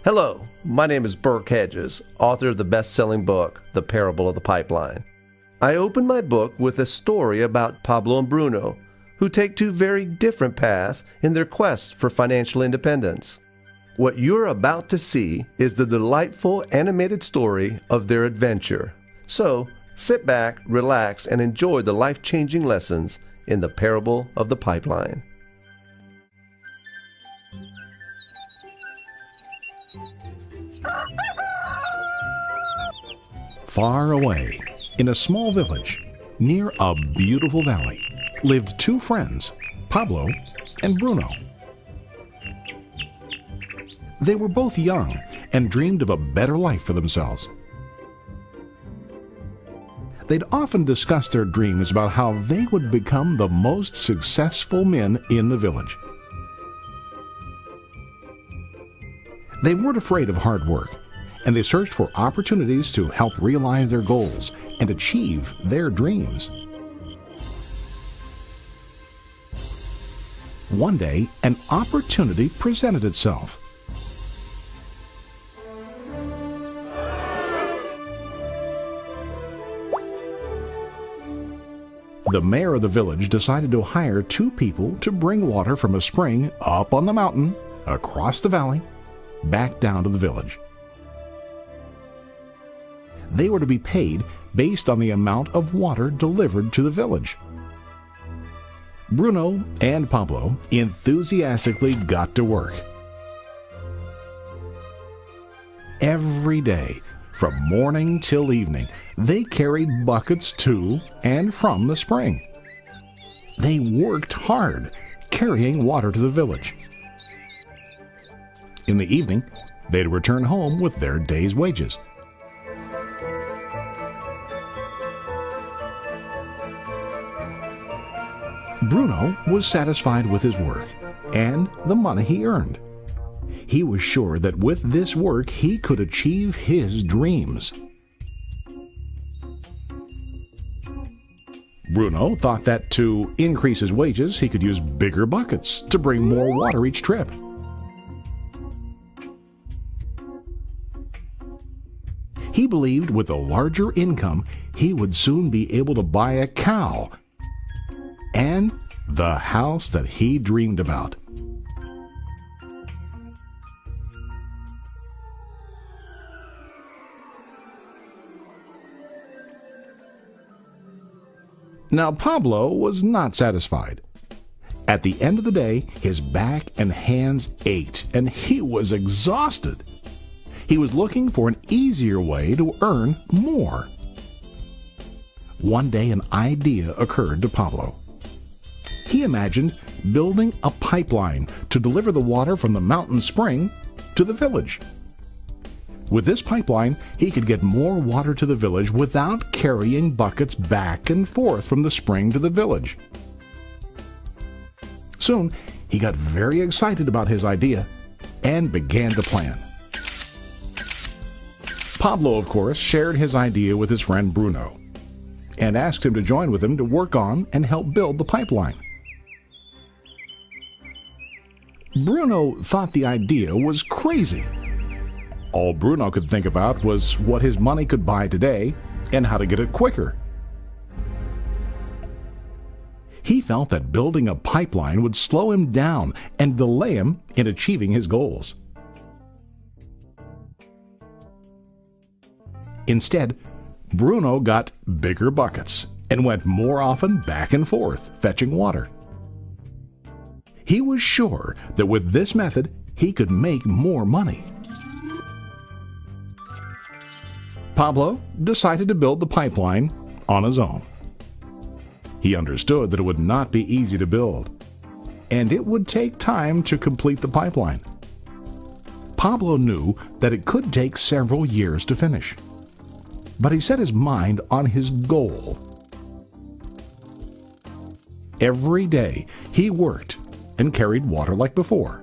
Hello, my name is Burke Hedges, author of the best-selling book, The Parable of the Pipeline. I open my book with a story about Pablo and Bruno, who take two very different paths in their quest for financial independence. What you're about to see is the delightful animated story of their adventure. So, sit back, relax, and enjoy the life-changing lessons in The Parable of the Pipeline. Far away, in a small village, near a beautiful valley, lived two friends, Pablo and Bruno. They were both young and dreamed of a better life for themselves. They'd often discuss their dreams about how they would become the most successful men in the village. They weren't afraid of hard work, and they searched for opportunities to help realize their goals and achieve their dreams. One day, an opportunity presented itself. The mayor of the village decided to hire two people to bring water from a spring up on the mountain, across the valley, back down to the village. They were to be paid based on the amount of water delivered to the village. Bruno and Pablo enthusiastically got to work. Every day, from morning till evening, they carried buckets to and from the spring. They worked hard, carrying water to the village. In the evening, they'd return home with their day's wages. Bruno was satisfied with his work and the money he earned. He was sure that with this work he could achieve his dreams. Bruno thought that to increase his wages he could use bigger buckets to bring more water each trip. He believed with a larger income he would soon be able to buy a cow and the house that he dreamed about. Now Pablo was not satisfied. At the end of the day, his back and hands ached, and he was exhausted. He was looking for an easier way to earn more. One day an idea occurred to Pablo. He imagined building a pipeline to deliver the water from the mountain spring to the village. With this pipeline, he could get more water to the village without carrying buckets back and forth from the spring to the village. Soon, he got very excited about his idea and began to plan. Pablo, of course, shared his idea with his friend Bruno and asked him to join with him to work on and help build the pipeline. Bruno thought the idea was crazy. All Bruno could think about was what his money could buy today and how to get it quicker. He felt that building a pipeline would slow him down and delay him in achieving his goals. Instead, Bruno got bigger buckets and went more often back and forth, fetching water. He was sure that with this method, he could make more money. Pablo decided to build the pipeline on his own. He understood that it would not be easy to build, and it would take time to complete the pipeline. Pablo knew that it could take several years to finish, but he set his mind on his goal. Every day he worked and carried water like before.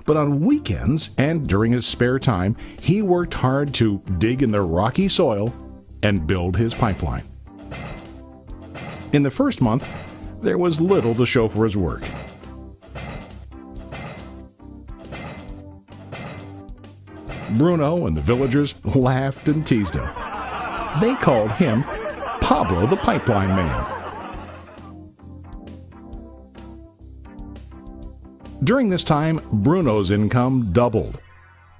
But on weekends and during his spare time, he worked hard to dig in the rocky soil and build his pipeline. In the first month, there was little to show for his work. Bruno and the villagers laughed and teased him. They called him Pablo the Pipeline Man. During this time, Bruno's income doubled.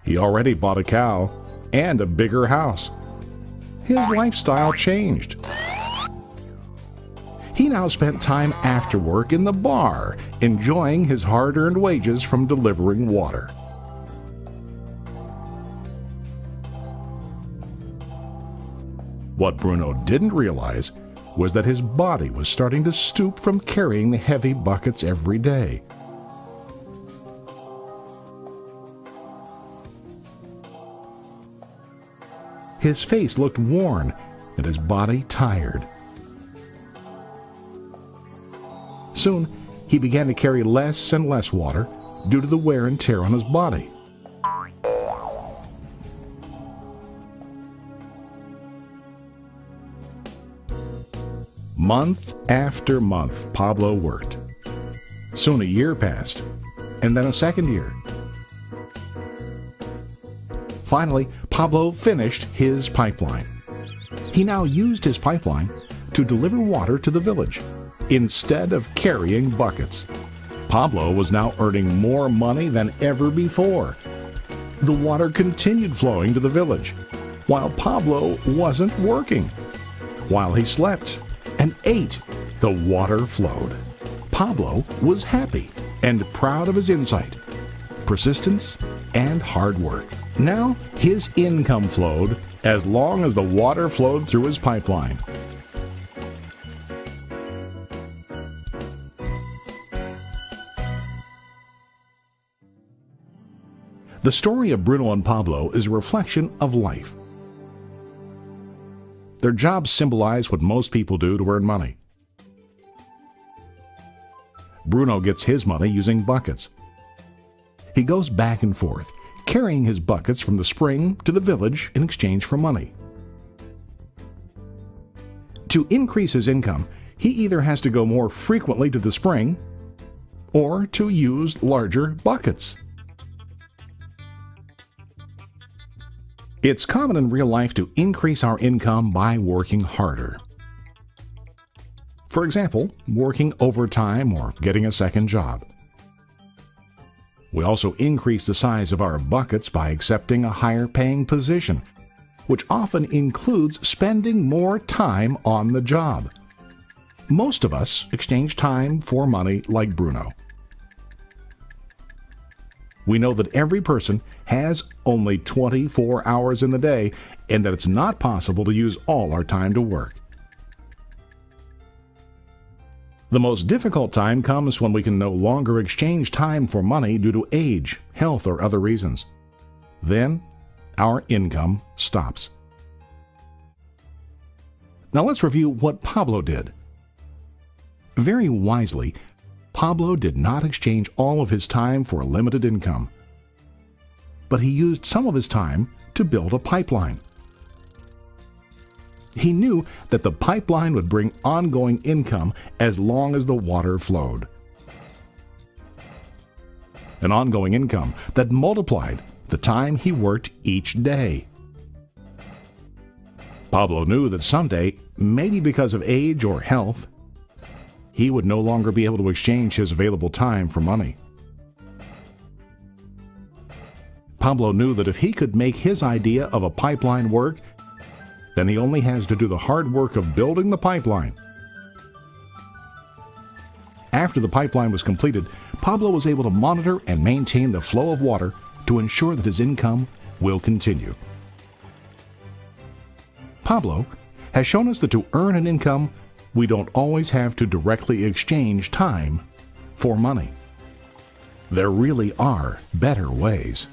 He already bought a cow and a bigger house. His lifestyle changed. He now spent time after work in the bar, enjoying his hard-earned wages from delivering water. What Bruno didn't realize was that his body was starting to stoop from carrying the heavy buckets every day. His face looked worn and his body tired. Soon, he began to carry less and less water due to the wear and tear on his body. Month after month, Pablo worked. Soon a year passed, and then a second year. Finally, Pablo finished his pipeline. He now used his pipeline to deliver water to the village instead of carrying buckets. Pablo was now earning more money than ever before. The water continued flowing to the village, while Pablo wasn't working. While he slept and ate, the water flowed. Pablo was happy and proud of his insight, persistence, and hard work. Now his income flowed as long as the water flowed through his pipeline. The story of Bruno and Pablo is a reflection of life. Their jobs symbolize what most people do to earn money. Bruno gets his money using buckets. He goes back and forth, carrying his buckets from the spring to the village in exchange for money. To increase his income, he either has to go more frequently to the spring or to use larger buckets. It's common in real life to increase our income by working harder. For example, working overtime or getting a second job. We also increase the size of our buckets by accepting a higher paying position, which often includes spending more time on the job. Most of us exchange time for money like Bruno. We know that every person has only 24 hours in the day and that it's not possible to use all our time to work. The most difficult time comes when we can no longer exchange time for money due to age, health, or other reasons. Then, our income stops. Now let's review what Pablo did. Very wisely, Pablo did not exchange all of his time for a limited income, but he used some of his time to build a pipeline. He knew that the pipeline would bring ongoing income as long as the water flowed. An ongoing income that multiplied the time he worked each day. Pablo knew that someday, maybe because of age or health, he would no longer be able to exchange his available time for money. Pablo knew that if he could make his idea of a pipeline work, then he only has to do the hard work of building the pipeline. After the pipeline was completed, Pablo was able to monitor and maintain the flow of water to ensure that his income will continue. Pablo has shown us that to earn an income, we don't always have to directly exchange time for money. There really are better ways.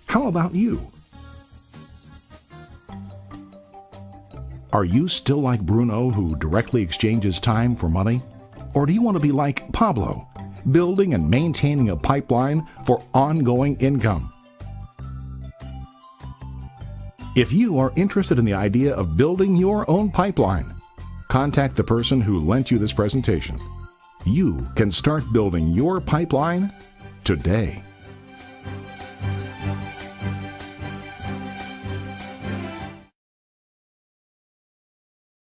How about you? Are you still like Bruno, who directly exchanges time for money? Or do you want to be like Pablo, building and maintaining a pipeline for ongoing income? If you are interested in the idea of building your own pipeline, contact the person who lent you this presentation. You can start building your pipeline today.